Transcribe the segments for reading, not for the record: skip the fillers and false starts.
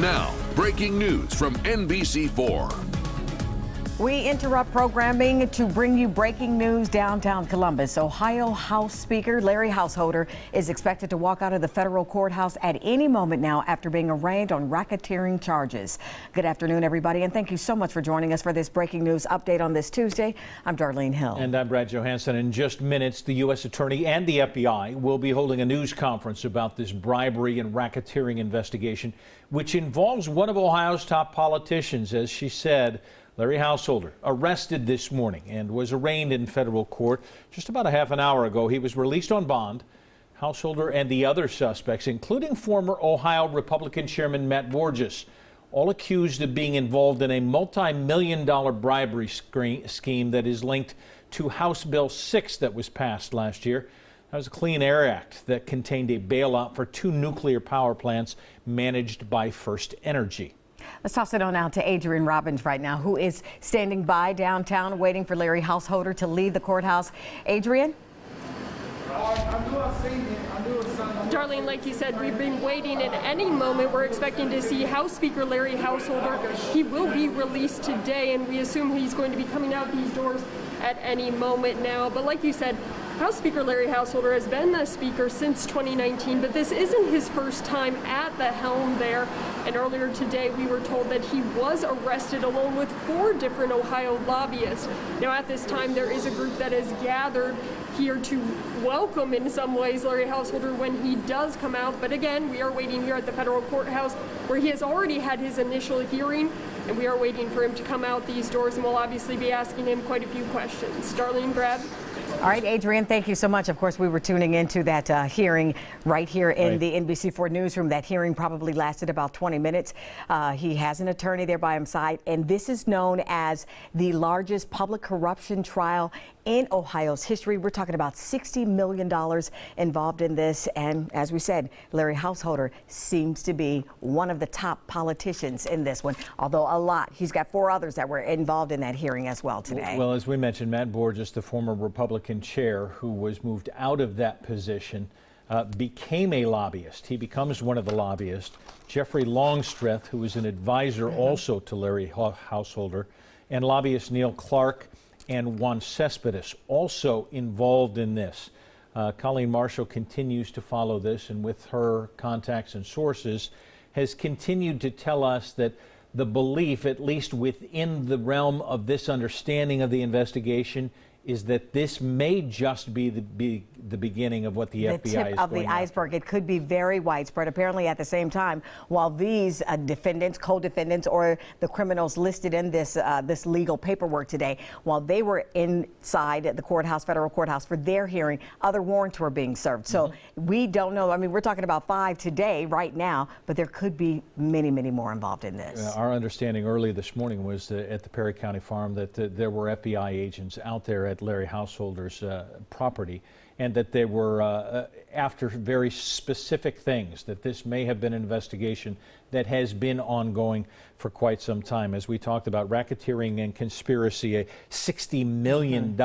Now, breaking news from NBC4. We interrupt programming to bring you breaking news downtown Columbus. Ohio House Speaker Larry Householder is expected to walk out of the federal courthouse at any moment now after being arraigned on racketeering charges. Good afternoon, everybody, and thank you so much for joining us for this breaking news update on this Tuesday. I'm Darlene Hill. And I'm Brad Johansson. In just minutes, the U.S. Attorney and the FBI will be holding a news conference about this bribery and racketeering investigation, which involves one of Ohio's top politicians, as she said. Larry Householder, arrested this morning and was arraigned in federal court just about a half an hour ago. He was released on bond. Householder and the other suspects, including former Ohio Republican Chairman Matt Borges, all accused of being involved in a multi-million-dollar bribery scheme that is linked to House Bill 6 that was passed last year. That was a Clean Air Act that contained a bailout for 2 nuclear power plants managed by First Energy. Let's toss it on out to Adrian Robbins right now, who is standing by downtown waiting for Larry Householder to leave the courthouse. Adrian? Darlene, like you said, we've been waiting. At any moment, we're expecting to see House Speaker Larry Householder. He will be released today, and we assume he's going to be coming out these doors at any moment now. But like you said, House Speaker Larry Householder has been the Speaker since 2019, but this isn't his first time at the helm there. And earlier today, we were told that he was arrested along with 4 different Ohio lobbyists. Now, at this time, there is a group that has gathered here to welcome, in some ways, Larry Householder when he does come out. But again, we are waiting here at the federal courthouse where he has already had his initial hearing, and we are waiting for him to come out these doors, and we'll obviously be asking him quite a few questions. Darlene, Brad? All right, Adrian, thank you so much. Of course, we were tuning into that hearing right here in the NBC4 newsroom. That hearing probably lasted about 20 minutes. He has an attorney there by his side, and this is known as the largest public corruption trial in Ohio's history. We're talking about $60 million involved in this, and as we said, Larry Householder seems to be one of the top politicians in this one, although he's got 4 others that were involved in that hearing as well today. Well, as we mentioned, Matt Borges, the former Republican chair who was moved out of that position, became a lobbyist. He becomes one of the lobbyists. Jeffrey Longstreth, who was an advisor also to Larry Householder, and lobbyist Neil Clark and Juan Cespedes also involved in this. Colleen Marshall continues to follow this, and with her contacts and sources has continued to tell us that the belief, at least within the realm of this understanding of the investigation, is that this may just be the beginning of what the FBI is going tip of the iceberg. It could be very widespread. Apparently, at the same time, while these defendants, co-defendants, or the criminals listed in this this legal paperwork today, while they were inside the courthouse, federal courthouse, for their hearing, other warrants were being served. So we don't know. I mean, we're talking about 5 today, right now, but there could be many, many more involved in this. Our understanding early this morning was at the Perry County farm that there were FBI agents out there at Larry Householder's property, and that they were after very specific things, that this may have been an investigation that has been ongoing for quite some time. As we talked about, racketeering and conspiracy, a $60 million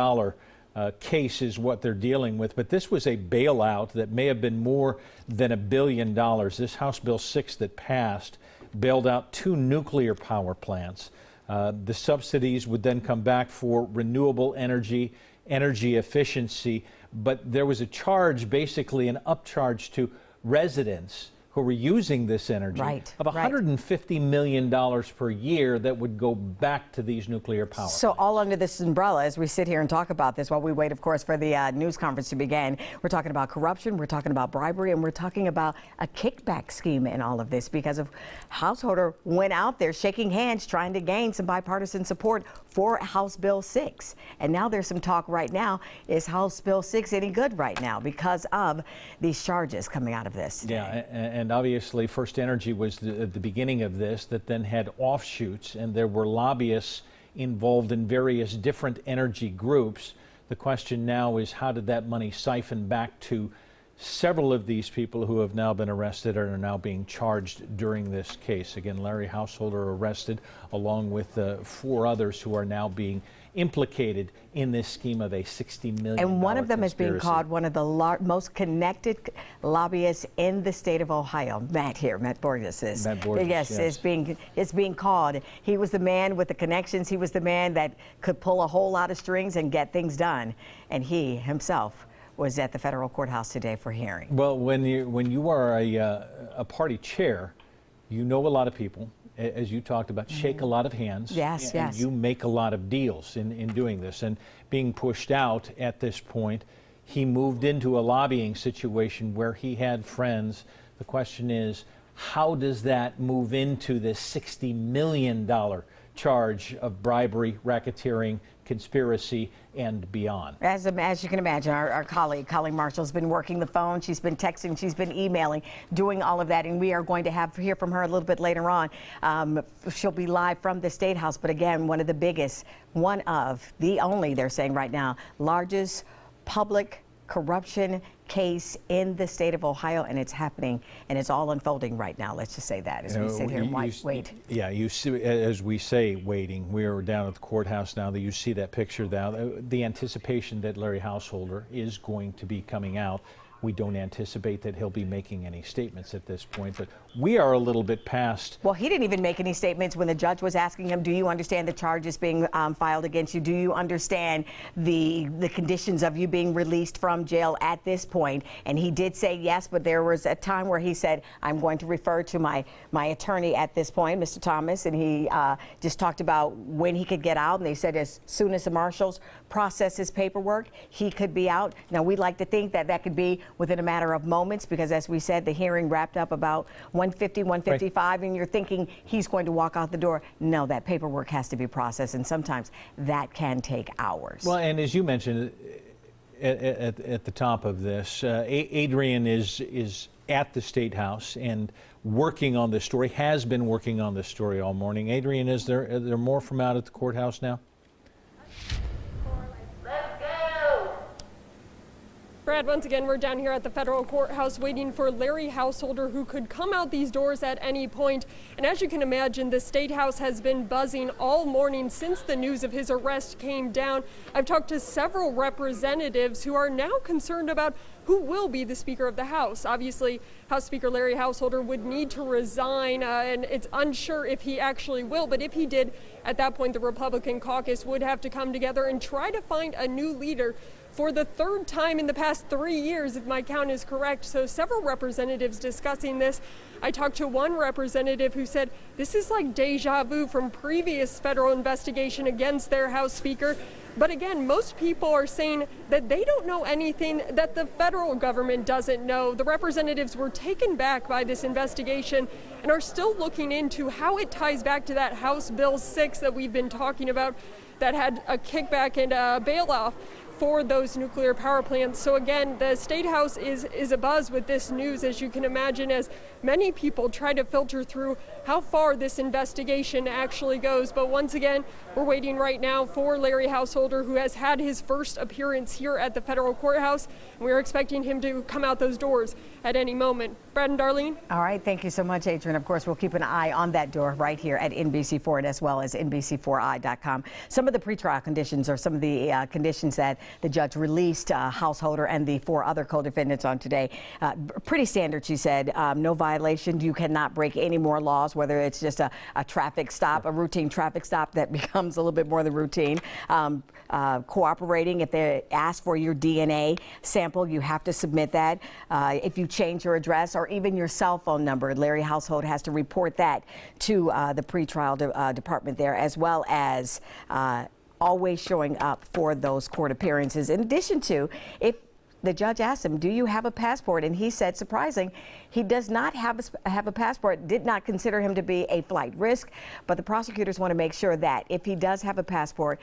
case is what they're dealing with. But this was a bailout that may have been more than $1 billion. This House Bill 6 that passed bailed out 2 nuclear power plants. The subsidies would then come back for renewable energy, energy efficiency, but there was a charge, basically an upcharge to residents who were using this energy of $150 million per year that would go back to these nuclear power plants. So all under this umbrella, as we sit here and talk about this while we wait, of course, for the news conference to begin, we're talking about corruption, we're talking about bribery, and we're talking about a kickback scheme in all of this, because of Householder went out there shaking hands, trying to gain some bipartisan support for House Bill 6. And now there's some talk right now, is House Bill 6 any good right now because of these charges coming out of this today? Yeah, and obviously First Energy was the beginning of this that then had offshoots, and there were lobbyists involved in various different energy groups. The question now is, how did that money siphon back to several of these people who have now been arrested are now being charged during this case. Again, Larry Householder arrested along with 4 others who are now being implicated in this scheme of a $60 million And one of them conspiracy. is being called one of the most connected lobbyists in the state of Ohio. Matt Borges is. Matt Borges, yes, is being called. He was the man with the connections. He was the man that could pull a whole lot of strings and get things done. And he himself was at the federal courthouse today for hearing. Well, when you are a party chair, you know a lot of people, as you talked about, shake a lot of hands. Yes, and yes. you make a lot of deals in doing this. And being pushed out at this point, he moved into a lobbying situation where he had friends. The question is, how does that move into this $60 million charge of bribery, racketeering, conspiracy, and beyond? As you can imagine, our colleague, Colleen Marshall, has been working the phone. She's been texting. She's been emailing, doing all of that. And we are going to hear from her a little bit later on. She'll be live from the State House. But again, one of the only, they're saying right now, largest public corruption case in the state of Ohio, and it's happening, and it's all unfolding right now. Let's just say that as we sit here and wait. Yeah, you see, as we say, waiting. We are down at the courthouse now. That you see that picture now. The anticipation that Larry Householder is going to be coming out. We don't anticipate that he'll be making any statements at this point, but we are a little bit past. Well, he didn't even make any statements when the judge was asking him, do you understand the charges being filed against you? Do you understand the conditions of you being released from jail at this point? And he did say yes, but there was a time where he said, I'm going to refer to my attorney at this point, Mr. Thomas, and he just talked about when he could get out, and they said as soon as the marshals process his paperwork, he could be out. Now, we'd like to think that that could be within a matter of moments, because as we said, the hearing wrapped up about 1:50, 1:55, right. And you're thinking he's going to walk out the door. No, that paperwork has to be processed, and sometimes that can take hours. Well, and as you mentioned at the top of this, Adrian is at the State House and working on this story, has been working on this story all morning. Adrian, are there more from out at the courthouse now? Brad, once again, we're down here at the federal courthouse waiting for Larry Householder, who could come out these doors at any point. And as you can imagine, the State House has been buzzing all morning since the news of his arrest came down. I've talked to several representatives who are now concerned about who will be the Speaker of the House. Obviously, House Speaker Larry Householder would need to resign, and it's unsure if he actually will. But if he did, at that point, the Republican caucus would have to come together and try to find a new leader for the 3rd time in the past 3 years, if my count is correct. So several representatives discussing this. I talked to one representative who said this is like deja vu from previous federal investigation against their House Speaker. But again, most people are saying that they don't know anything that the federal government doesn't know. The representatives were taken back by this investigation and are still looking into how it ties back to that House Bill 6 that we've been talking about that had a kickback and a bailout for those nuclear power plants. So again, the State House is abuzz with this news, as you can imagine, as many people try to filter through how far this investigation actually goes. But once again, we're waiting right now for Larry Householder, who has had his first appearance here at the federal courthouse. And we're expecting him to come out those doors at any moment. Brad and Darlene? All right, thank you so much, Adrian. Of course, we'll keep an eye on that door right here at NBC4 and as well as NBC4i.com. Some of the pretrial conditions or some of the conditions that the judge released Householder and the 4 other co-defendants on today. Pretty standard, she said. No violation. You cannot break any more laws, whether it's just a traffic stop, a routine traffic stop that becomes a little bit more than routine. Cooperating, if they ask for your DNA sample, you have to submit that. If you change your address or even your cell phone number, Larry Householder has to report that to the pretrial department there, as well as always showing up for those court appearances. In addition to, if the judge asked him, do you have a passport? And he said, surprising, he does not have a passport, did not consider him to be a flight risk. But the prosecutors want to make sure that if he does have a passport,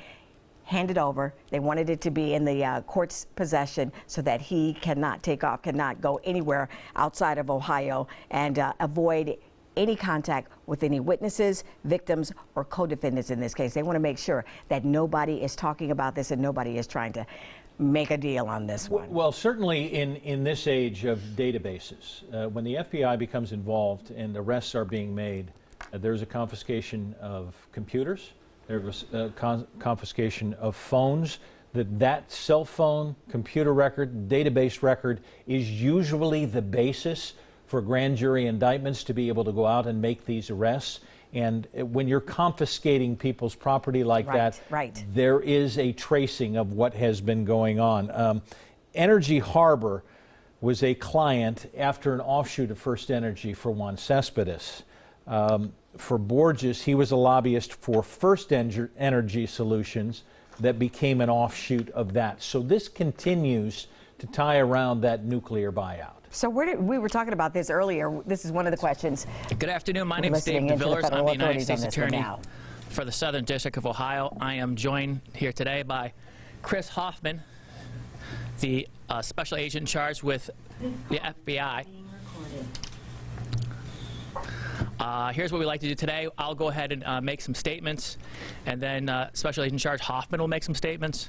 hand it over. They wanted it to be in the court's possession so that he cannot take off, cannot go anywhere outside of Ohio, and avoid any contact with any witnesses, victims, or co-defendants in this case. They want to make sure that nobody is talking about this and nobody is trying to make a deal on this one. Well, certainly in this age of databases, when the FBI becomes involved and arrests are being made, there's a confiscation of computers, there's a confiscation of phones. That cell phone, computer record, database record is usually the basis for grand jury indictments to be able to go out and make these arrests. And when you're confiscating people's property like that, there is a tracing of what has been going on. Energy Harbor was a client after an offshoot of First Energy for Juan Cespedes. For Borges, he was a lobbyist for First Energy Solutions that became an offshoot of that. So this continues to tie around that nuclear buyout. So we were talking about this earlier. This is one of the questions. Good afternoon. My name is Dave DeVillers. I'm the United States Attorney for the Southern District of Ohio. I am joined here today by Chris Hoffman, the special agent charged with the FBI. Here's what we like to do today. I'll go ahead and make some statements, and then Special Agent Charge Hoffman will make some statements,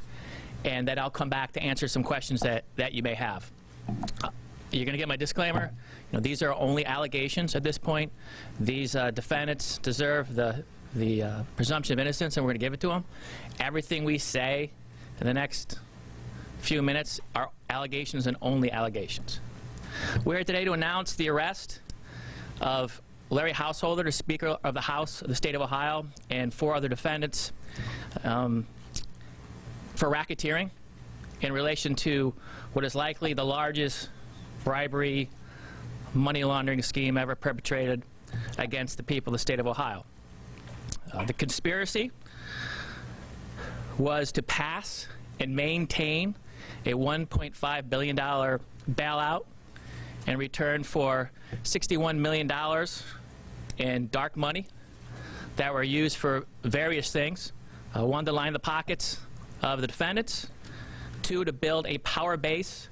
and then I'll come back to answer some questions that you may have. You're going to get my disclaimer. You know, these are only allegations at this point. These defendants deserve the presumption of innocence, and we're going to give it to them. Everything we say in the next few minutes are allegations and only allegations. We're here today to announce the arrest of Larry Householder, the Speaker of the House of the State of Ohio, and 4 other defendants for racketeering in relation to what is likely the largest bribery, money laundering scheme ever perpetrated against the people of the state of Ohio. The conspiracy was to pass and maintain a $1.5 billion bailout in return for $61 million in dark money that were used for various things. 1, to line the pockets of the defendants, 2, to build a power base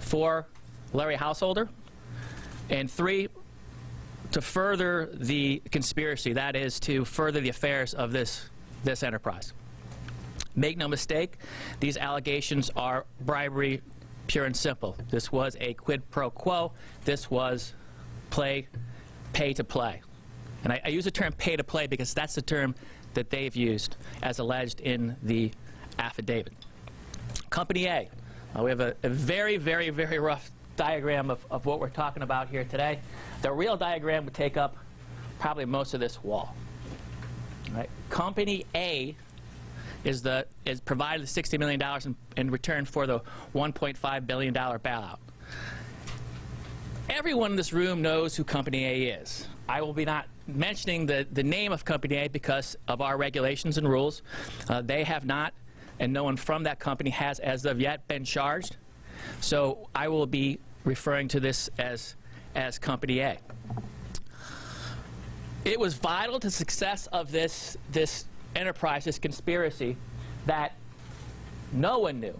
for Larry Householder, and 3, to further the conspiracy, that is, to further the affairs of this enterprise. Make no mistake, these allegations are bribery, pure and simple. This was a quid pro quo. This was pay to play. And I use the term pay to play because that's the term that they've used as alleged in the affidavit. Company A. We have a very, very, very rough diagram of what we're talking about here today. The real diagram would take up probably most of this wall. Right? Company A is provided the $60 million in return for the $1.5 billion bailout. Everyone in this room knows who Company A is. I will be not mentioning the name of Company A because of our regulations and rules. They have not, and no one from that company has as of yet been charged. So I will be referring to this as Company A. It was vital to the success of this enterprise, this conspiracy, that no one knew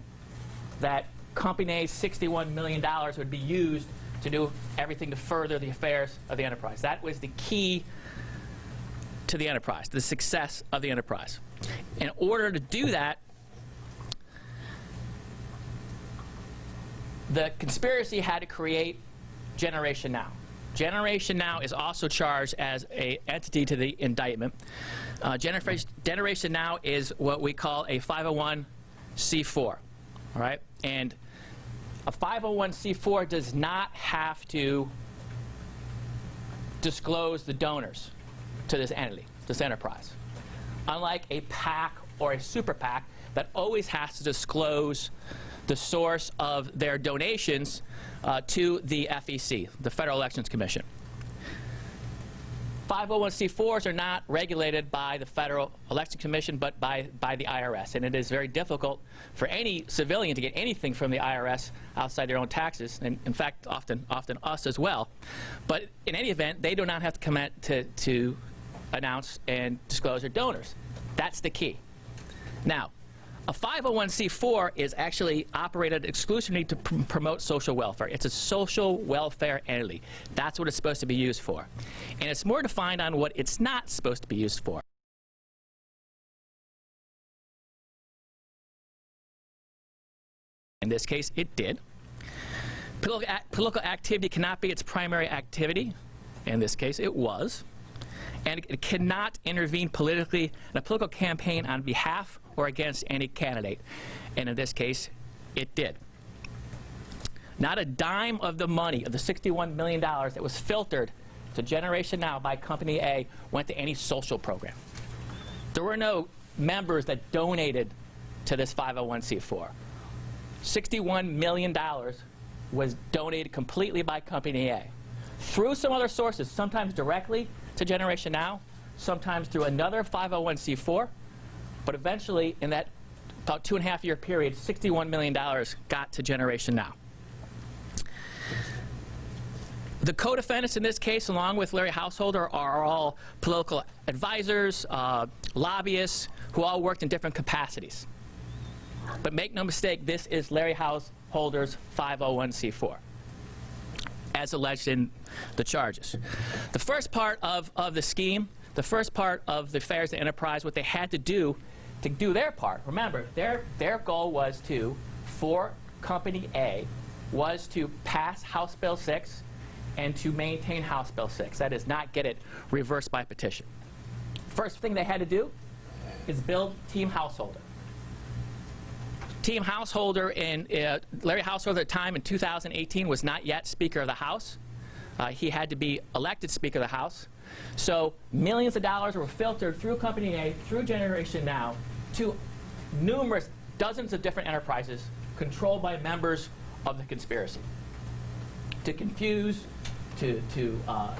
that Company A's $61 million would be used to do everything to further the affairs of the enterprise. That was the key to the enterprise, the success of the enterprise. In order to do that, the conspiracy had to create Generation Now. Generation Now is also charged as an entity to the indictment. Generation Now is what we call a 501c4, all right? And a 501c4 does not have to disclose the donors to this entity, this enterprise. Unlike a PAC or a super PAC that always has to disclose the source of their donations to the FEC, the Federal Elections Commission. 501c4s are not regulated by the Federal Election Commission, but by the IRS. And it is very difficult for any civilian to get anything from the IRS outside their own taxes, and in fact, often us as well. But in any event, they do not have to commit to announce and disclose their donors. That's the key. Now, a 501c4 is actually operated exclusively to promote social welfare. It's a social welfare entity. That's what it's supposed to be used for. And it's more defined on what it's not supposed to be used for. In this case, it did. Political activity cannot be its primary activity. In this case, it was. And it cannot intervene politically in a political campaign on behalf or against any candidate. And in this case, it did. Not a dime of the money, of the $61 million that was filtered to Generation Now by Company A, went to any social program. There were no members that donated to this 501c4. $61 million was donated completely by Company A through some other sources, sometimes directly to Generation Now, sometimes through another 501c4, but eventually in that about 2.5-year period, $61 million got to Generation Now. The co-defendants in this case, along with Larry Householder, are all political advisors, lobbyists, who all worked in different capacities. But make no mistake, this is Larry Householder's 501c4, as alleged in the charges. The first part of the scheme, the first part of the affairs of the enterprise, what they had to do their part, remember, their goal was for Company A, was to pass House Bill 6 and to maintain House Bill 6. That is, not get it reversed by petition. First thing they had to do is build Team Householder. Team Householder, Larry Householder at the time in 2018 was not yet Speaker of the House. He had to be elected Speaker of the House. So millions of dollars were filtered through Company A, through Generation Now, to numerous, dozens of different enterprises controlled by members of the conspiracy, to confuse, to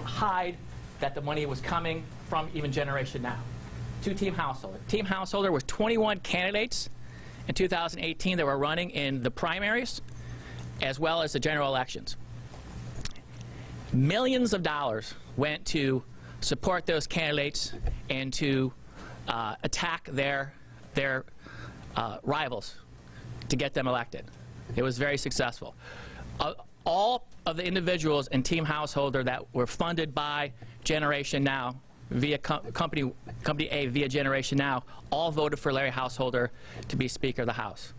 hide that the money was coming from even Generation Now. To Team Householder. Team Householder was 21 candidates in 2018 that were running in the primaries as well as the general elections. Millions of dollars went to support those candidates and to attack their rivals to get them elected. It was very successful. All of the individuals in Team Householder that were funded by Generation Now via Company A via Generation Now all voted for Larry Householder to be Speaker of the House.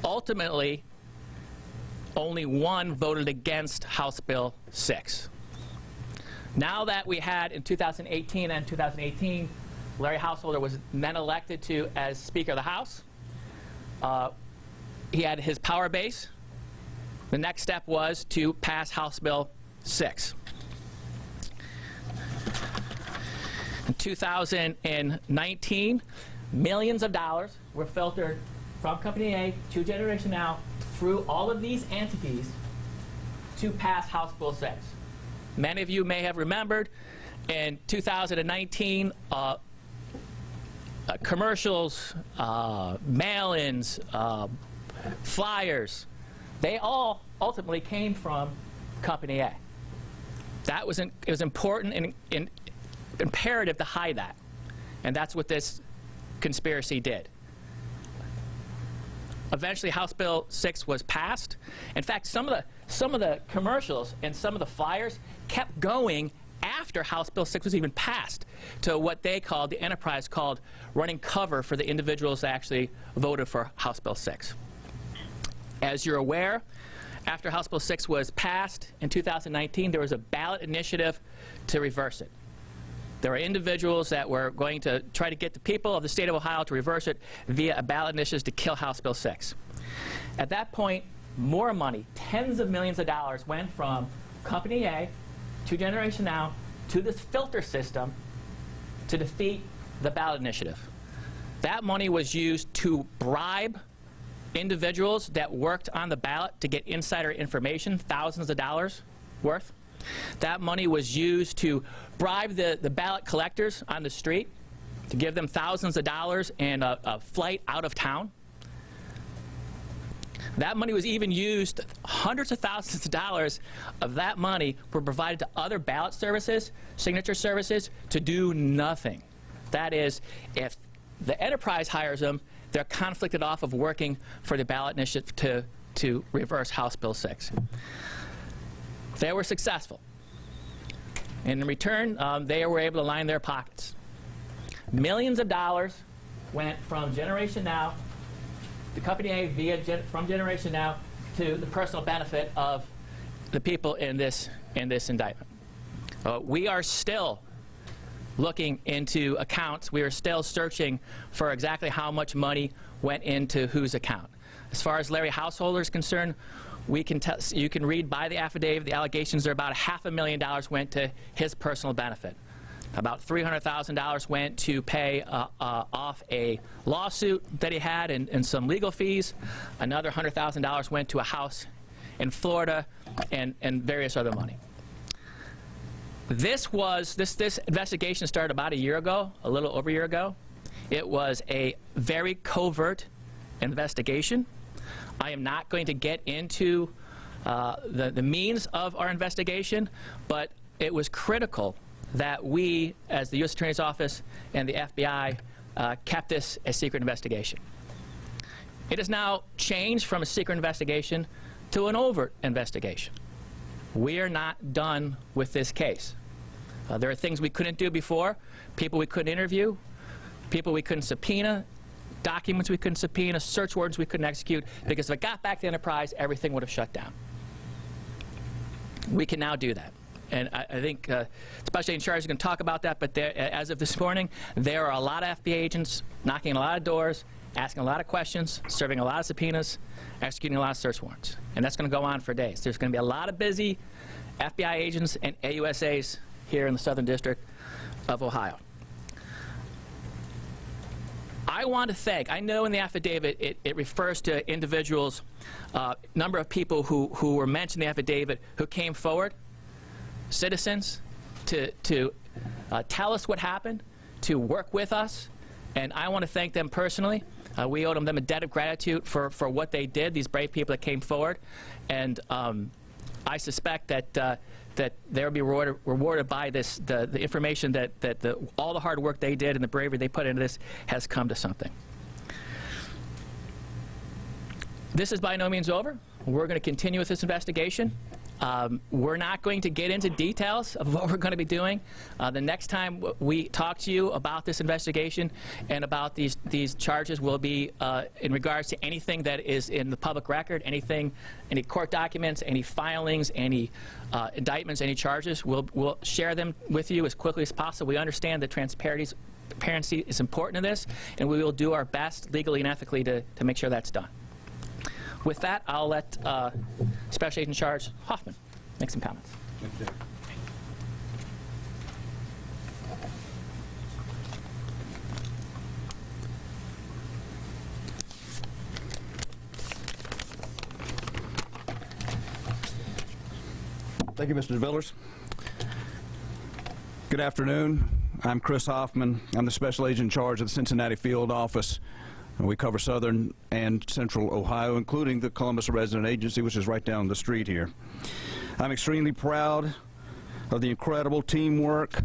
Ultimately, only one voted against House Bill 6. Now that we had in 2018, Larry Householder was then elected as Speaker of the House. He had his power base. The next step was to pass House Bill 6. In 2019, millions of dollars were filtered from Company A to Generation Now through all of these entities to pass House Bill 6. Many of you may have remembered in 2019, commercials, mail-ins, flyers, they all ultimately came from Company A. It was important and imperative to hide that, and that's what this conspiracy did. Eventually, House Bill 6 was passed. In fact, some of the commercials and some of the flyers kept going after House Bill 6 was even passed to what they called, the enterprise called, running cover for the individuals that actually voted for House Bill 6. As you're aware, after House Bill 6 was passed in 2019, there was a ballot initiative to reverse it. There were individuals that were going to try to get the people of the state of Ohio to reverse it via a ballot initiative to kill House Bill 6. At that point, more money, tens of millions of dollars, went from Company A to Generation Now to this filter system to defeat the ballot initiative. That money was used to bribe individuals that worked on the ballot to get insider information, thousands of dollars worth. That money was used to bribe the ballot collectors on the street to give them thousands of dollars and a flight out of town. That money was even used, hundreds of thousands of dollars of that money were provided to other ballot services, signature services, to do nothing. That is, if the enterprise hires them, they're conflicted off of working for the ballot initiative to reverse House Bill 6. They were successful. In return, they were able to line their pockets. Millions of dollars went from Generation Now the company A from Generation Now to the personal benefit of the people in this indictment. We are still looking into accounts. We are still searching for exactly how much money went into whose account. As far as Larry Householder is concerned, you can read by the affidavit, the allegations are about $500,000 went to his personal benefit. About $300,000 went to pay off a lawsuit that he had and some legal fees. Another $100,000 went to a house in Florida and various other money. This investigation started about a year ago, a little over a year ago. It was a very covert investigation. I am not going to get into the means of our investigation, but it was critical that we, as the U.S. Attorney's Office and the FBI, kept this a secret investigation. It has now changed from a secret investigation to an overt investigation. We are not done with this case. There are things we couldn't do before, people we couldn't interview, people we couldn't subpoena, documents we couldn't subpoena, search warrants we couldn't execute, because if it got back to Enterprise, everything would have shut down. We can now do that. And I think Special Agent Charge is going to talk about that, but as of this morning, there are a lot of FBI agents knocking a lot of doors, asking a lot of questions, serving a lot of subpoenas, executing a lot of search warrants. And that's going to go on for days. There's going to be a lot of busy FBI agents and AUSAs here in the Southern District of Ohio. I want to thank, I know in the affidavit it refers to individuals, number of people who were mentioned in the affidavit who came forward, citizens, to tell us what happened, to work with us, and I want to thank them personally. We owe them a debt of gratitude for what they did, these brave people that came forward, and I suspect that they'll be rewarded by the information that all the hard work they did and the bravery they put into this has come to something. This is by no means over. We're going to continue with this investigation. We're not going to get into details of what we're going to be doing. The next time we talk to you about this investigation and about these charges will be in regards to anything that is in the public record, anything, any court documents, any filings, any indictments, any charges. We'll share them with you as quickly as possible. We understand that transparency is important in this, and we will do our best legally and ethically to make sure that's done. With that, I'll let Special Agent Charge Hoffman make some comments. Thank you, Mr. DeVillers. Good afternoon. I'm Chris Hoffman. I'm the Special Agent in charge of the Cincinnati Field Office. We cover southern and central Ohio, including the Columbus Resident Agency, which is right down the street here. I'm extremely proud of the incredible teamwork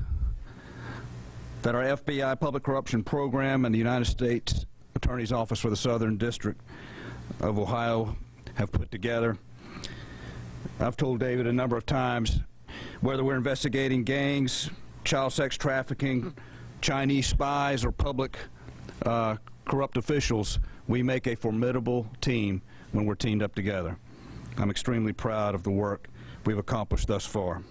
that our FBI Public Corruption Program and the United States Attorney's Office for the Southern District of Ohio have put together. I've told David a number of times, whether we're investigating gangs, child sex trafficking, Chinese spies, or public corrupt officials, we make a formidable team when we're teamed up together. I'm extremely proud of the work we've accomplished thus far.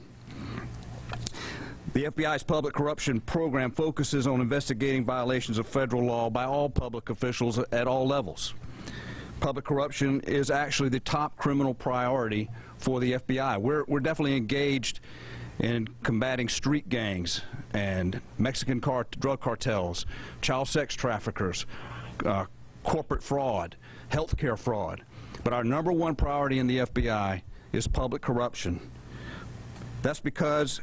The FBI's Public Corruption Program focuses on investigating violations of federal law by all public officials at all levels. Public corruption is actually the top criminal priority for the FBI. We're definitely engaged in combating street gangs and Mexican drug cartels, child sex traffickers, corporate fraud, healthcare fraud. But our number one priority in the FBI is public corruption. That's because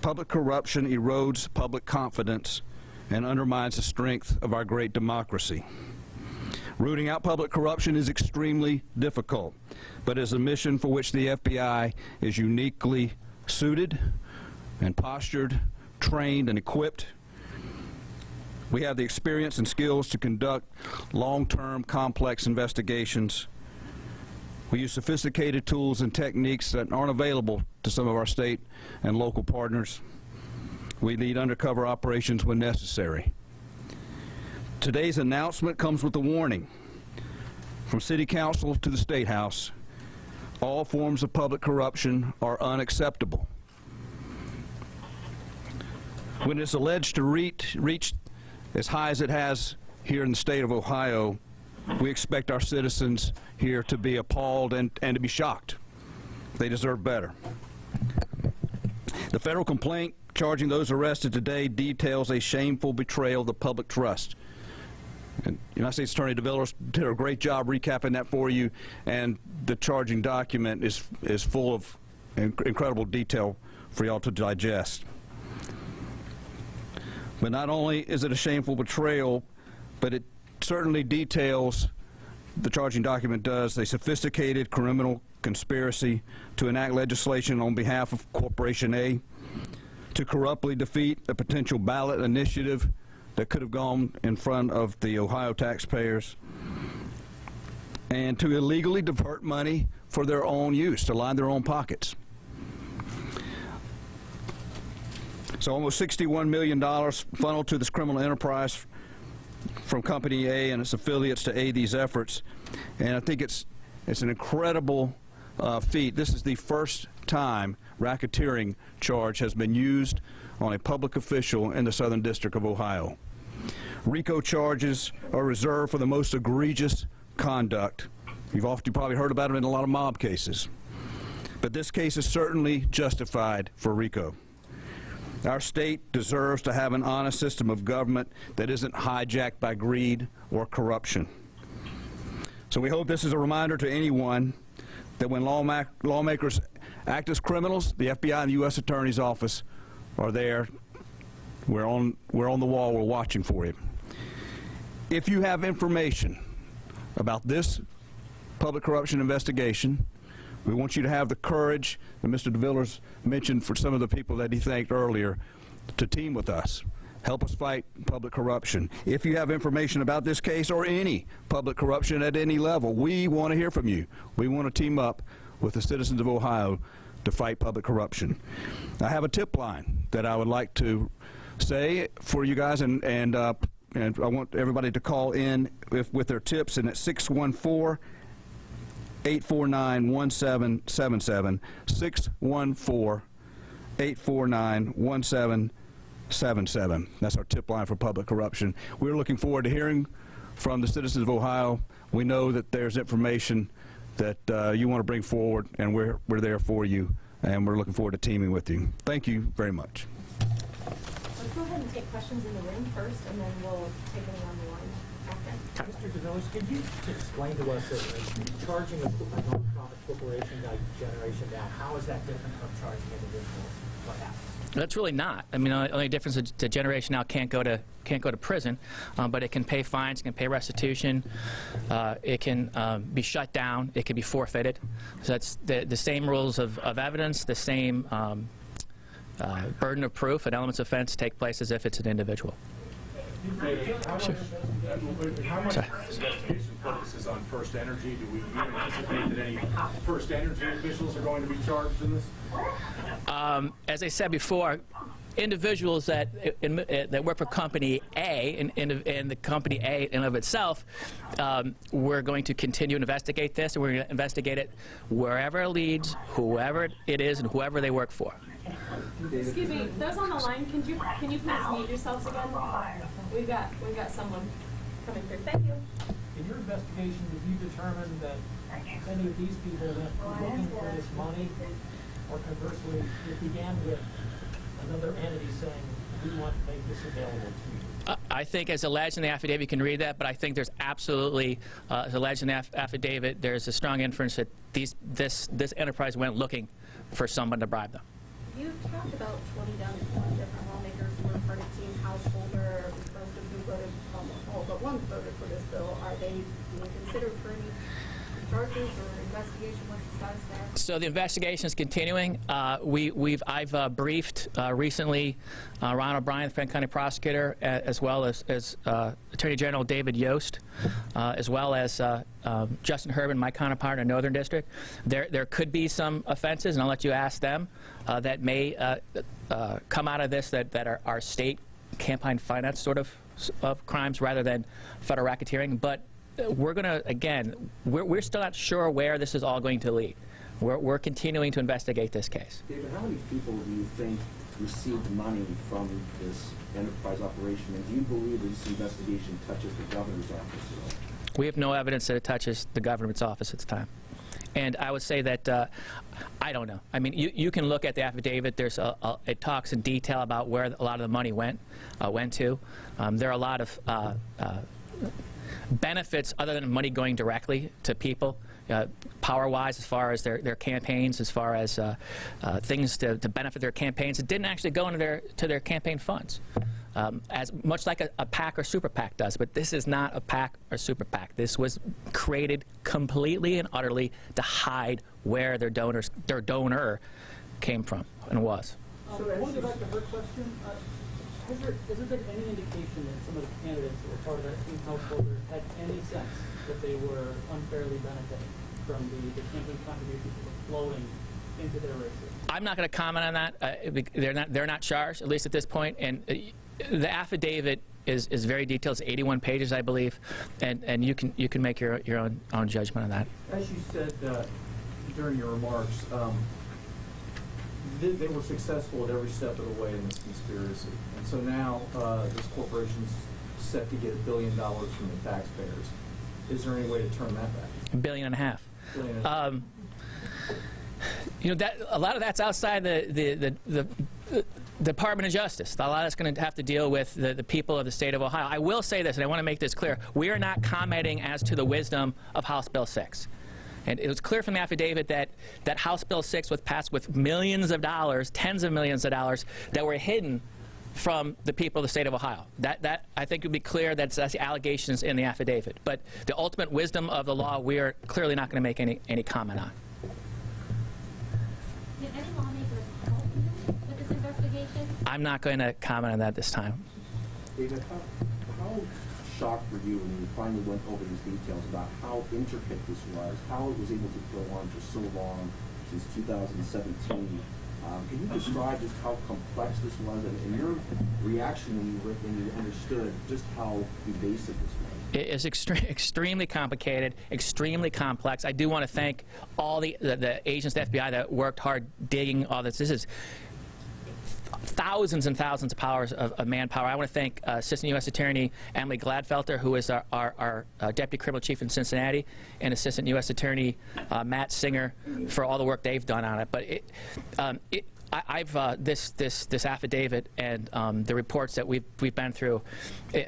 public corruption erodes public confidence and undermines the strength of our great democracy. Rooting out public corruption is extremely difficult, but is a mission for which the FBI is uniquely suited and postured, trained and equipped. We have the experience and skills to conduct long-term complex investigations. We use sophisticated tools and techniques that aren't available to some of our state and local partners. We lead undercover operations when necessary. Today's announcement comes with a warning. From City Council to the State House, all forms of public corruption are unacceptable. When it's alleged to reach as high as it has here in the state of Ohio, we expect our citizens here to be appalled and to be shocked. They deserve better. The federal complaint charging those arrested today details a shameful betrayal of the public trust. And United States Attorney DeVillers did a great job recapping that for you, and the charging document is full of incredible detail for y'all to digest. But not only is it a shameful betrayal, but it certainly details, the charging document does, a sophisticated criminal conspiracy to enact legislation on behalf of Corporation A, to corruptly defeat a potential ballot initiative that could have gone in front of the Ohio taxpayers, and to illegally divert money for their own use, to line their own pockets. So almost $61 million funneled to this criminal enterprise from Company A and its affiliates to aid these efforts. And I think it's an incredible feat. This is the first time racketeering charge has been used on a public official in the Southern District of Ohio. RICO charges are reserved for the most egregious conduct. You've probably heard about it in a lot of mob cases. But this case is certainly justified for RICO. Our state deserves to have an honest system of government that isn't hijacked by greed or corruption. So we hope this is a reminder to anyone that when lawmakers act as criminals, the FBI and the U.S. Attorney's Office are there. We're on the wall. We're watching for you. If you have information about this public corruption investigation, we want you to have the courage that Mr. DeVillers mentioned for some of the people that he thanked earlier to team with us. Help us fight public corruption. If you have information about this case or any public corruption at any level, we want to hear from you. We want to team up with the citizens of Ohio to fight public corruption. I have a tip line that I would like to say for you guys, and I want everybody to call in with their tips, and it's 614-849-1777, 614-849-1777. That's our tip line for public corruption. We're looking forward to hearing from the citizens of Ohio. We know that there's information that you want to bring forward, and we're there for you, and we're looking forward to teaming with you. Thank you very much. Let's go ahead and take questions in the room first, and then we'll take any on the line after. Mr. DeVillers, could you explain to us charging a nonprofit corporation like Generation Now, how is that different from charging individuals? What happens? That's really not. I mean, the only difference is the Generation Now can't go to prison, but it can pay fines, it can pay restitution, it can be shut down, it can be forfeited. So that's the same rules of evidence, the same burden of proof and elements of offense take place as if it's an individual. Sure. How much investigation focuses on First Energy? Do we anticipate that any First Energy officials are going to be charged in this? As I said before, individuals that work for Company A and the Company A in and of itself, we're going to continue to investigate this, and we're going to investigate it wherever it leads, whoever it is, and whoever they work for. Excuse me, those on the line, can you please mute yourselves again? We've got someone coming through. Thank you. In your investigation, did you determine that any of these people that were looking for this money, or conversely, it began with another entity saying, we want to make this available to you? I think as alleged in the affidavit, you can read that, but I think there's absolutely, as alleged in the affidavit, there's a strong inference that this enterprise went looking for someone to bribe them. You've talked about 20 different lawmakers who were part of Team Householder, most of who voted, all but one voted for this bill. Are they being considered for any charges or investigation? What's the status there? So the investigation is continuing. I've briefed recently Ron O'Brien, the Franklin County prosecutor, as well as Attorney General David Yost, as well as Justin Herbin, my counterpart in the Northern District. There could be some offenses, and I'll let you ask them, that may come out of this that are state campaign finance sort of crimes rather than federal racketeering. But we're going to, again, we're still not sure where this is all going to lead. We're continuing to investigate this case. David, how many people do you think received money from this enterprise operation, and do you believe this investigation touches the governor's office at all? We have no evidence that it touches the government's office at the time. And I would say that, I don't know. I mean, you can look at the affidavit. There's it talks in detail about where a lot of the money went to. There are a lot of benefits other than money going directly to people, power-wise, as far as their campaigns, as far as things to benefit their campaigns. It didn't actually go into their campaign funds. As much like a PAC or super PAC does, but this is not a PAC or super PAC. This was created completely and utterly to hide where their donor came from and was. So I want to go back to her question. Has there been any indication that some of the candidates that were part of that team householder had any sense that they were unfairly benefiting from the campaign contributions that were flowing into their races? I'm not going to comment on that. They're not charged, at least at this point. And the affidavit is very detailed. It's 81 pages, I believe, and you can make your own judgment on that. As you said during your remarks, they were successful at every step of the way in this conspiracy, and so now this corporation's set to get $1 billion from the taxpayers. Is there any way to turn that back? $1.5 billion. You know, that a lot of that's outside the Department of Justice. A lot of that's going to have to deal with the people of the state of Ohio. I will say this, and I want to make this clear. We are not commenting as to the wisdom of House Bill 6. And it was clear from the affidavit that House Bill 6 was passed with millions of dollars, tens of millions of dollars, that were hidden from the people of the state of Ohio. That I think would be clear. That's the allegations in the affidavit. But the ultimate wisdom of the law, we are clearly not going to make any comment on. Did any lawmakers help you with this investigation? I'm not going to comment on that this time. David, how shocked were you when you finally went over these details about how intricate this was, how it was able to go on for so long, since 2017? Can you describe just how complex this was and your reaction when you understood just how invasive this was? It is extremely complicated, extremely complex. I do want to thank all the agents at the FBI that worked hard digging all this. This is thousands and thousands of hours of manpower. I want to thank Assistant U.S. Attorney Emily Gladfelter, who is our Deputy Criminal Chief in Cincinnati, and Assistant U.S. Attorney Matt Singer for all the work they've done on it. But this affidavit and the reports that we've been through,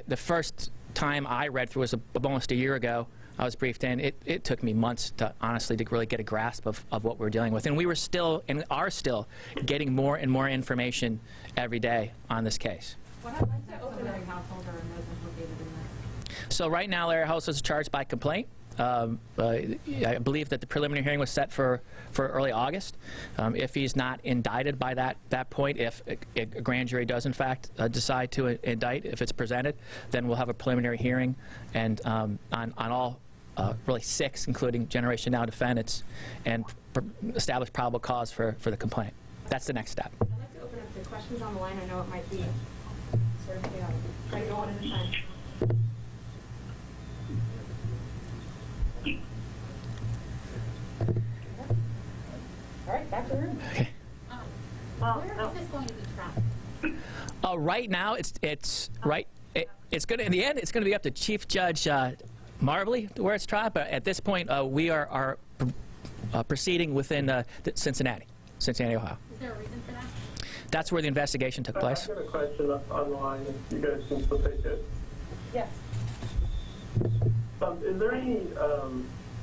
the first time I read through was almost a year ago. I was briefed in. It took me months to honestly to really get a grasp of what we're dealing with, and we were still and are still getting more and more information every day on this case. What happens to open Larry Householder and those implicated in this? So right now, Larry Householder is charged by complaint. I believe that the preliminary hearing was set for early August. If he's not indicted by that point, if a grand jury does in fact decide to indict, if it's presented, then we'll have a preliminary hearing and on all really 6, including Generation Now defendants, and establish probable cause for the complaint. That's the next step. I'd like to open up to questions on the line. I know it might be sort of chaotic. Try to go one at a time. All right, back to the room. Okay. Where is this going to be tracked? Right now, it's going to in the end it's going to be up to Chief Judge Marbley where it's tried. But at this point, we are proceeding within Cincinnati, Ohio. Is there a reason for that? That's where the investigation took place. I've got a question on the line, if you guys can still take it. Yes. Is there any,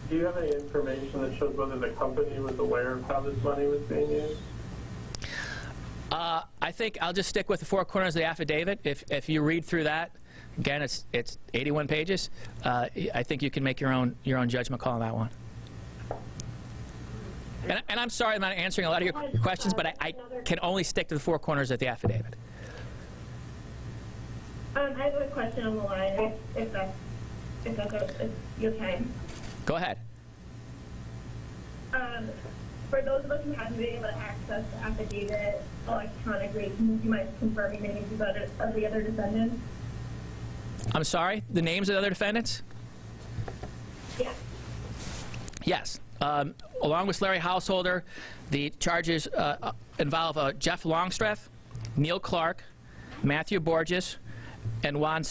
do you have any information that shows whether the company was aware of how this money was being used? I think I'll just stick with the 4 corners of the affidavit. If you read through that, again, it's 81 pages. I think you can make your own judgment call on that one. And I'm sorry I'm not answering a lot of your questions, but I can only stick to the 4 corners of the affidavit. I have a question on the line, if that's your time. Go ahead. For those of us who haven't been able to access the affidavit electronically, can you mind confirming the names of the other defendants? I'm sorry, the names of the other defendants? Yes. Along with Larry Householder, the charges involve Jeff Longstreth, Neil Clark, Matthew Borges, and Juan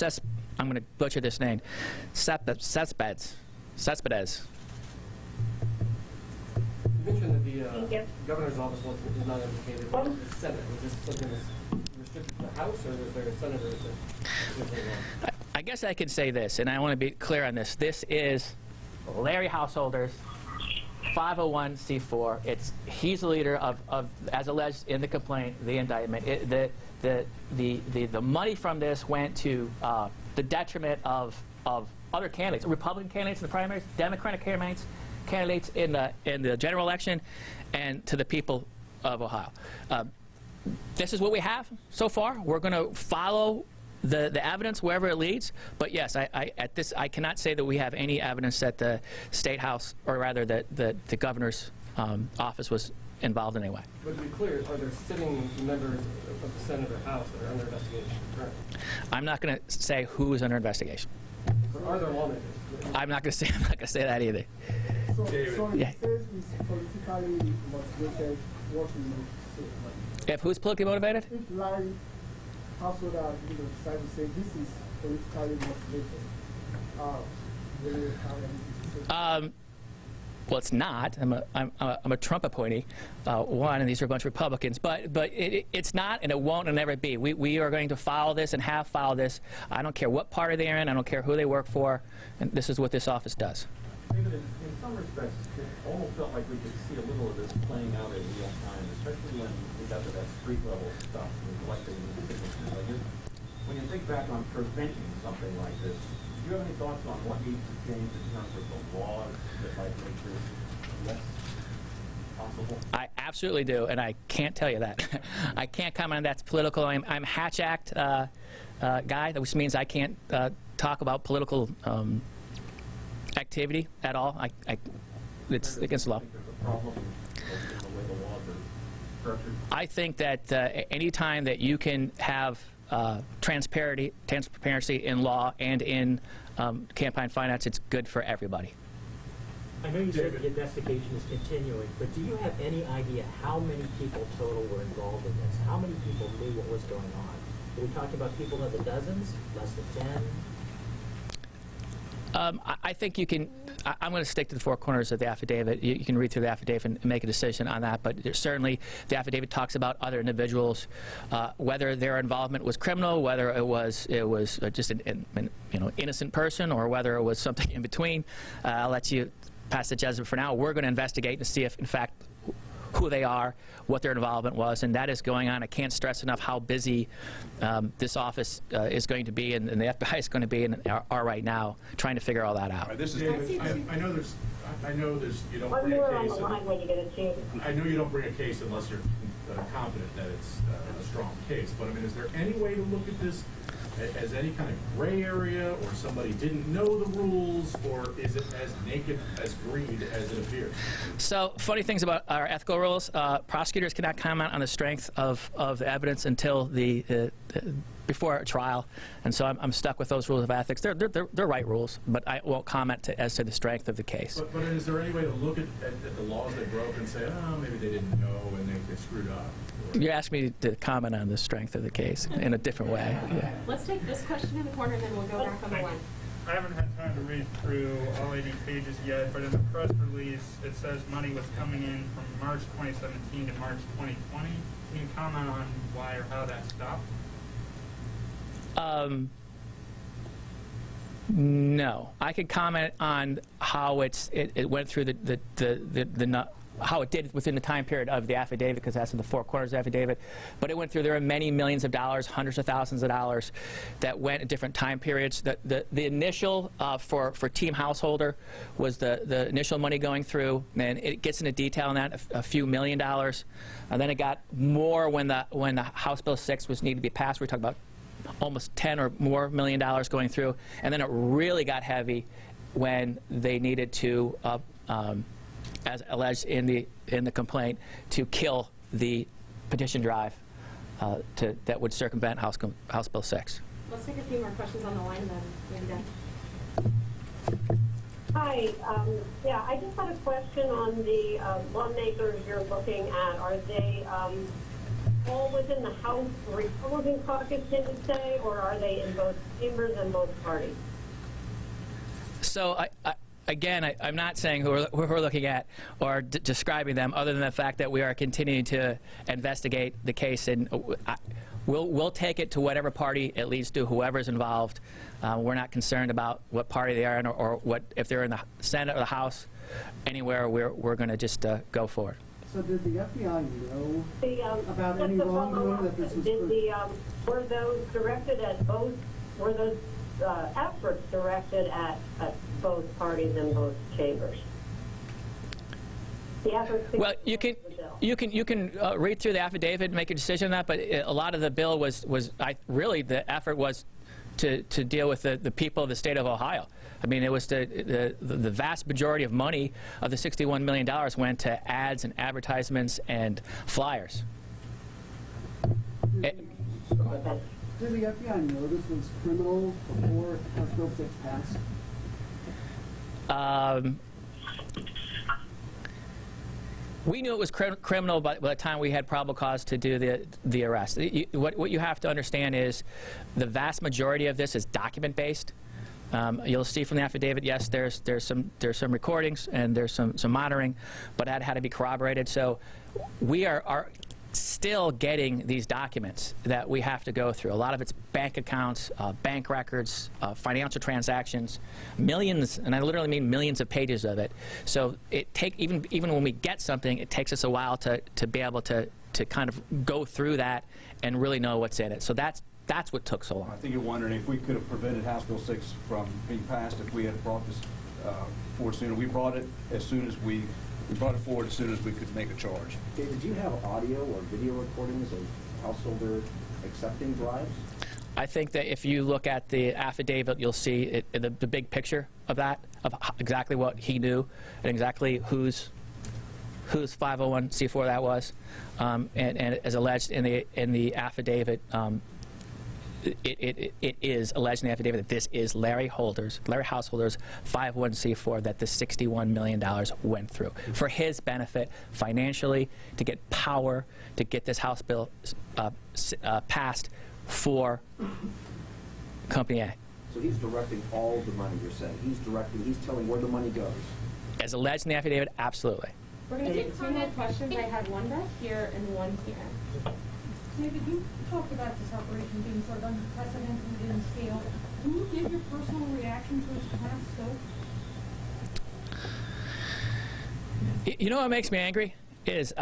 I'm going to butcher this name, Cespedes. You mentioned that the governor's office is not implicated. What was the Senate? Was this something that's restricted to the House, or was there senators that... I guess I can say this, and I want to be clear on this. This is Larry Householder's 501c4. He's the leader of, as alleged in the complaint, the indictment. The money from this went to the detriment of other candidates, Republican candidates in the primaries, Democratic candidates in the general election, and to the people of Ohio. This is what we have so far. We're going to follow the evidence wherever it leads, but yes, I cannot say that we have any evidence that the State House, or rather that the governor's office was involved in any way. But to be clear, are there sitting members of the Senate or House that are under investigation currently? I'm not going to say who is under investigation. So are there lawmakers? I'm not going to say that either. So Yeah. it says it's politically motivated. What we know to say. If who's politically motivated? If Larry Householder, decide to say this is politically motivated, will you have anything to say? Well, it's not. I'm a Trump appointee, one, and these are a bunch of Republicans. But it's not, and it won't, and never be. We are going to follow this and have followed this. I don't care what party they're in. I don't care who they work for. And this is what this office does. David, in some respects, it almost felt like we could see a little of this playing out in real time, especially when we got to that street level stuff and collecting the signatures. I guess when you think back on preventing something like this, do you have any thoughts on what needs to change in terms of the laws that might make this less possible? I absolutely do, and I can't tell you that. I can't comment on that's political. I'm Hatch Act guy, which means I can't talk about political activity at all. It's against the law. I think that any time that you can have transparency in law and in campaign finance, it's good for everybody. I know you said the investigation is continuing, but do you have any idea how many people total were involved in this? How many people knew what was going on? Are we talking about people in the dozens, less than 10? I think you can. I'm going to stick to the four corners of the affidavit. You can read through the affidavit and make a decision on that. But certainly, the affidavit talks about other individuals, whether their involvement was criminal, whether it was just an innocent person, or whether it was something in between. I'll let you pass the judgment for now. We're going to investigate and see if, in fact, who they are, what their involvement was, and that is going on. I can't stress enough how busy this office is going to be, and the FBI is going to be, and are right now trying to figure all that out. Right, this is I know there's you don't bring a case. I know you don't bring a case unless you're confident that it's a strong case. But I mean, is there any way to look at this as any kind of gray area, or somebody didn't know the rules, or is it as naked as greed as it appears? So, funny things about our ethical rules: prosecutors cannot comment on the strength of the evidence until before a trial, and so I'm stuck with those rules of ethics. They're right rules, but I won't comment as to the strength of the case. But is there any way to look at the laws they broke and say, oh, maybe they didn't know and they screwed up? You asked me to comment on the strength of the case in a different way. Yeah. Let's take this question in the corner, and then we'll go back on the line. I haven't had time to read through all 80 pages yet, but in the press release, it says money was coming in from March 2017 to March 2020. Can you comment on why or how that stopped? No, I could comment on how it went through how it did within the time period of the affidavit, because that's in the four corners of the affidavit. But it went through, there are many millions of dollars, hundreds of thousands of dollars that went at different time periods. The initial for Team Householder was the initial money going through, and it gets into detail on that, a few $1 million. And then it got more when the House Bill 6 was needed to be passed. We're talking about almost 10 or more $1 million going through. And then it really got heavy when they needed to as alleged in the complaint, to kill the petition drive that would circumvent House Bill 6. Let's take a few more questions on the line, and then we'll be done. Hi. Yeah, I just had a question on the lawmakers you're looking at. Are they all within the House Republican caucus, did you say, or are they in both chambers and both parties? So I'm not saying who we're looking at or describing them, other than the fact that we are continuing to investigate the case, and we'll take it to whatever party it leads to, whoever's involved. We're not concerned about what party they are in, or what, if they're in the Senate or the House, anywhere. We're going to just go forward. So did the FBI know about any wrongdoing that this was? Were those directed at both? Were those efforts directed at both parties in both chambers? The efforts. Well, you can read through the affidavit and make a decision on that. But a lot of the bill was really the effort was to deal with the people of the state of Ohio. I mean, it was the vast majority of money of the $61 million went to ads and advertisements and flyers. Did the FBI know this was criminal before House Bill 6 passed? We knew it was criminal by the time we had probable cause to do the arrest. What you have to understand is the vast majority of this is document-based. You'll see from the affidavit, yes, there's some recordings and there's some monitoring, but that had to be corroborated. So we are still getting these documents that we have to go through. A lot of it's bank accounts, bank records, financial transactions, millions, and I literally mean millions of pages of it. So it even when we get something, it takes us a while to be able to kind of go through that and really know what's in it. So that's what took so long. I think you're wondering if we could have prevented House Bill 6 from being passed if we had brought this forward sooner. We brought it as soon as we brought it forward as soon as we could make a charge. Okay, did you have audio or video recordings of Householder accepting bribes? I think that if you look at the affidavit, you'll see the big picture of that, of exactly what he knew and exactly whose 501c4 that was, and as alleged in the affidavit. It is alleged in the affidavit that this is Larry Householder's 501c4 that the $61 million went through for his benefit financially, to get power, to get this House bill passed for Company A. So he's directing all the money, you're saying. He's telling where the money goes. As alleged in the affidavit, absolutely. We're going to take two more questions. I had one back here and one here. David, you talked about this operation being sort of unprecedented in scale. Can you give your personal reaction to its past scope? You know what makes me angry is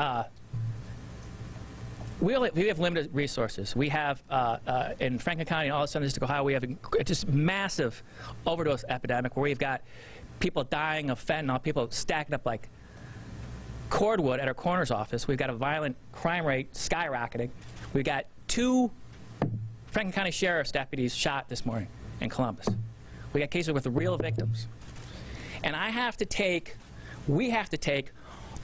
we have limited resources. We have in Franklin County and all of Southern District, Ohio, we have just massive overdose epidemic where we've got people dying of fentanyl, people stacking up like cordwood at our coroner's office. We've got a violent crime rate skyrocketing. We've got 2 Franklin County Sheriff's deputies shot this morning in Columbus. We got cases with real victims. And we have to take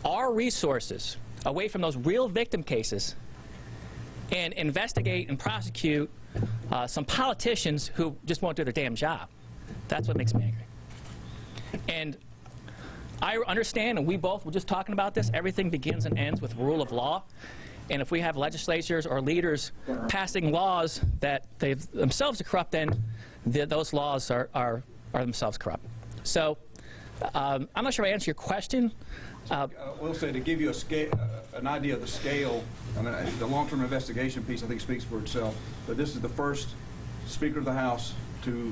our resources away from those real victim cases and investigate and prosecute some politicians who just won't do their damn job. That's what makes me angry. And I understand, and we both were just talking about this, everything begins and ends with rule of law. And if we have legislatures or leaders passing laws that they themselves are corrupt, then those laws are themselves corrupt. So I'm not sure I answered your question. I will say, to give you an idea of the scale, I mean, the long-term investigation piece I think speaks for itself, but this is the first Speaker of the House to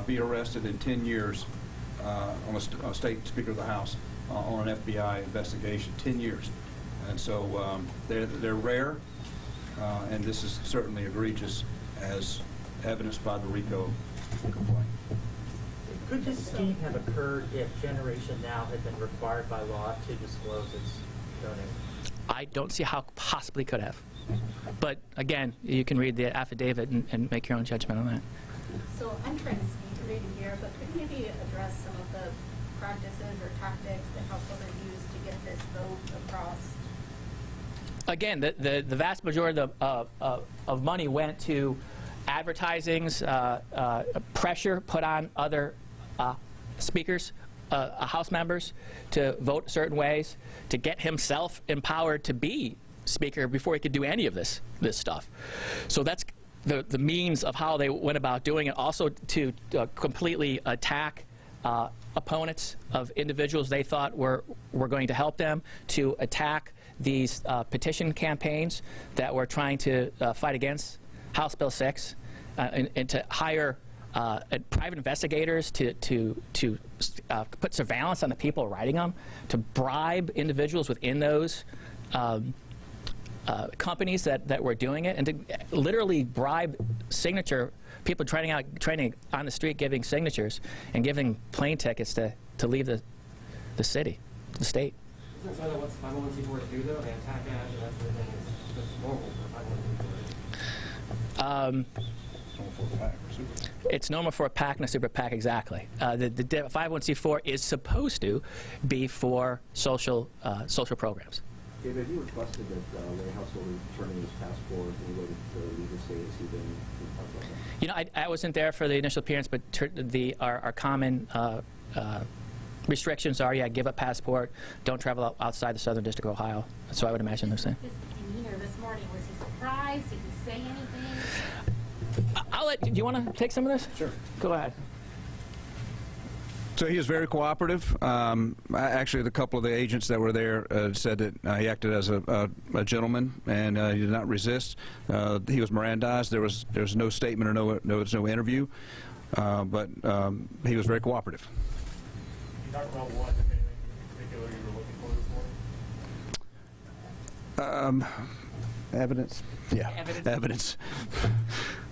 be arrested in 10 years on a state Speaker of the House on an FBI investigation, 10 years. And so they're rare, and this is certainly egregious, as evidenced by the RICO complaint. Could this scheme have occurred if Generation Now had been required by law to disclose its donation? I don't see how it possibly could have. But again, you can read the affidavit and make your own judgment on that. So I'm trying to speed read here, but could you maybe address some of the practices or tactics that Householder used to get this vote across? Again, the vast majority of money went to advertisings, pressure put on other speakers, House members to vote certain ways, to get himself empowered to be Speaker before he could do any of this stuff. So that's the means of how they went about doing it. Also to completely attack opponents of individuals they thought were going to help them, to attack these petition campaigns that were trying to fight against House Bill 6, and to hire private investigators to put surveillance on the people writing them, to bribe individuals within those companies that were doing it, and to literally bribe people training on the street, giving signatures and giving plane tickets to leave the state. Isn't that what 501c4s do, though? They attack ads, and that's the thing. It's normal for 501c4s. It's normal for a PAC and a super PAC, exactly. The 501c4 is supposed to be for social programs. David, have you requested that Larry Householder turn in his passport and go to leave the state? Has he been talked about that? You know, I wasn't there for the initial appearance, but our common restrictions are, give up passport, don't travel outside the Southern District of Ohio. So I would imagine they're saying. His demeanor this morning, was he surprised? Did he say anything? Do you want to take some of this? Sure. Go ahead. So he is very cooperative. Actually, the couple of the agents that were there said that he acted as a gentleman and he did not resist. He was Mirandized. There was no statement or no interview, but he was very cooperative. You talk about what, if anything, in particular you were looking for this morning? Evidence. Yeah. Evidence.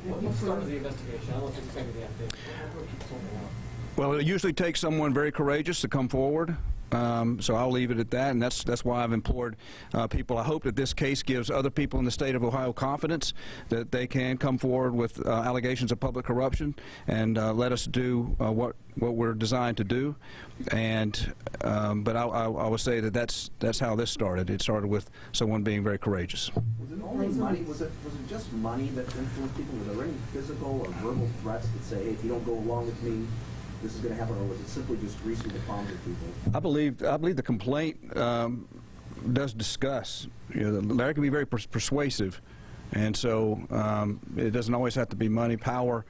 What started the investigation? I don't know if it's going to be updated. Well, it usually takes someone very courageous to come forward. So I'll leave it at that, and that's why I've implored people. I hope that this case gives other people in the state of Ohio confidence that they can come forward with allegations of public corruption and let us do what we're designed to do. And but I would say that that's how this started. It started with someone being very courageous. Was it only money? Was it just money that influenced people? Were there any physical or verbal threats that say, hey, if you don't go along with me, this is going to happen, or was it simply just greasing the palms of people? I believe the complaint does discuss. Larry can be very persuasive, and so it doesn't always have to be money. Power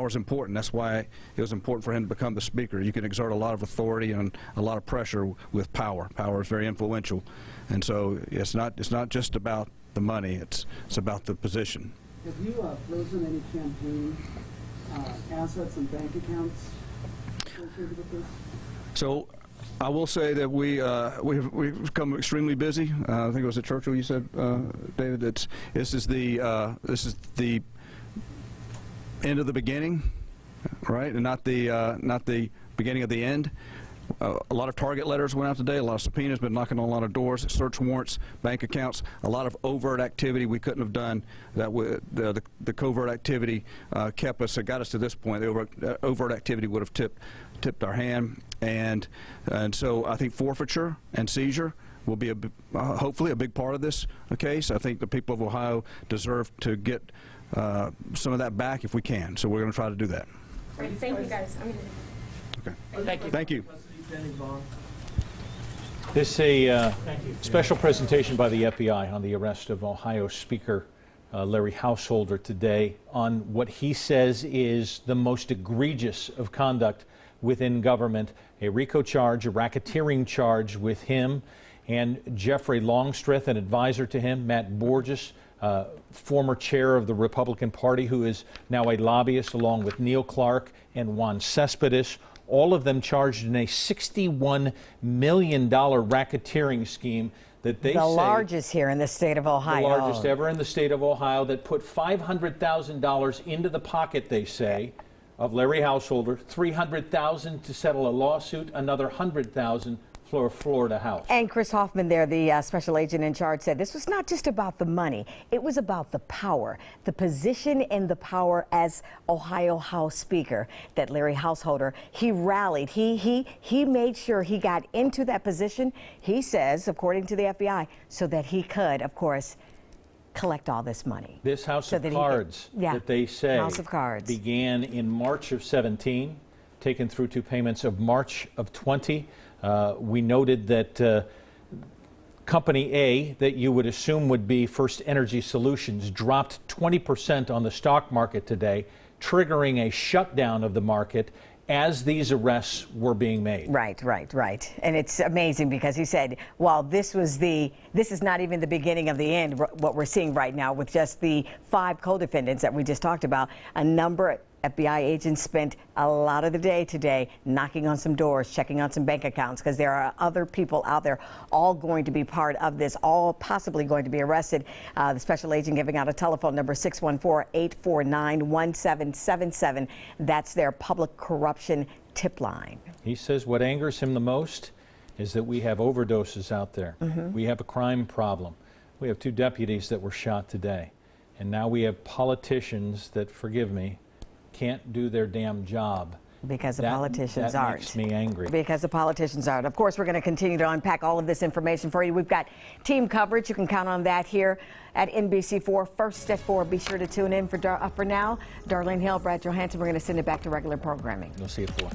is important. That's why it was important for him to become the Speaker. You can exert a lot of authority and a lot of pressure with power. Power is very influential, and so it's not just about the money. It's about the position. Have you frozen any campaign assets and bank accounts associated with this? So I will say that we've become extremely busy. I think it was at Churchill you said, David, that this is the end of the beginning, right, and not the beginning of the end. A lot of target letters went out today, a lot of subpoenas, been knocking on a lot of doors, search warrants, bank accounts, a lot of overt activity we couldn't have done. The covert activity got us to this point. The overt activity would have tipped our hand, and so I think forfeiture and seizure will be hopefully a big part of this case. I think the people of Ohio deserve to get some of that back if we can, so we're going to try to do that. Great, thank you guys. Okay. Thank you. Thank you. This is a special presentation by the FBI on the arrest of Ohio Speaker Larry Householder today on what he says is the most egregious of conduct within government, a RICO charge, a racketeering charge with him and Jeffrey Longstreth, an advisor to him, Matt Borges, former chair of the Republican Party, who is now a lobbyist, along with Neil Clark and Juan Cespedes, all of them charged in a $61 million racketeering scheme that they say the largest here in the state of Ohio. The largest ever in the state of Ohio, that put $500,000 into the pocket, they say, of Larry Householder, $300,000 to settle a lawsuit, another $100,000 for a Florida house. And Chris Hoffman there, the special agent in charge, said this was not just about the money. It was about the power, the position and the power as Ohio House Speaker that Larry Householder, he rallied. He made sure he got into that position, he says, according to the FBI, so that he could, of course, collect all this money. This House of Cards that they say House of Cards began in March of 17 taken through to payments of March of 20. We noted that Company A, that you would assume would be First Energy Solutions, dropped 20% on the stock market today, triggering a shutdown of the market as these arrests were being made. Right. And it's amazing because he said, while this is not even the beginning of the end, what we're seeing right now with just the 5 co-defendants that we just talked about, a number of FBI agents spent a lot of the day today knocking on some doors, checking on some bank accounts, because there are other people out there all going to be part of this, all possibly going to be arrested. The special agent giving out a telephone number, 614-849-1777. That's their public corruption tip line. He says what angers him the most is that we have overdoses out there. We have a crime problem. We have 2 deputies that were shot today. And now we have politicians that, forgive me, can't do their damn job. Because the politicians aren't. That makes me angry. Because the politicians aren't. Of course, we're going to continue to unpack all of this information for you. We've got team coverage. You can count on that here at NBC4. First at 4. Be sure to tune in for now. Darlene Hill, Brad Johansson. We're going to send it back to regular programming. We'll see you at 4.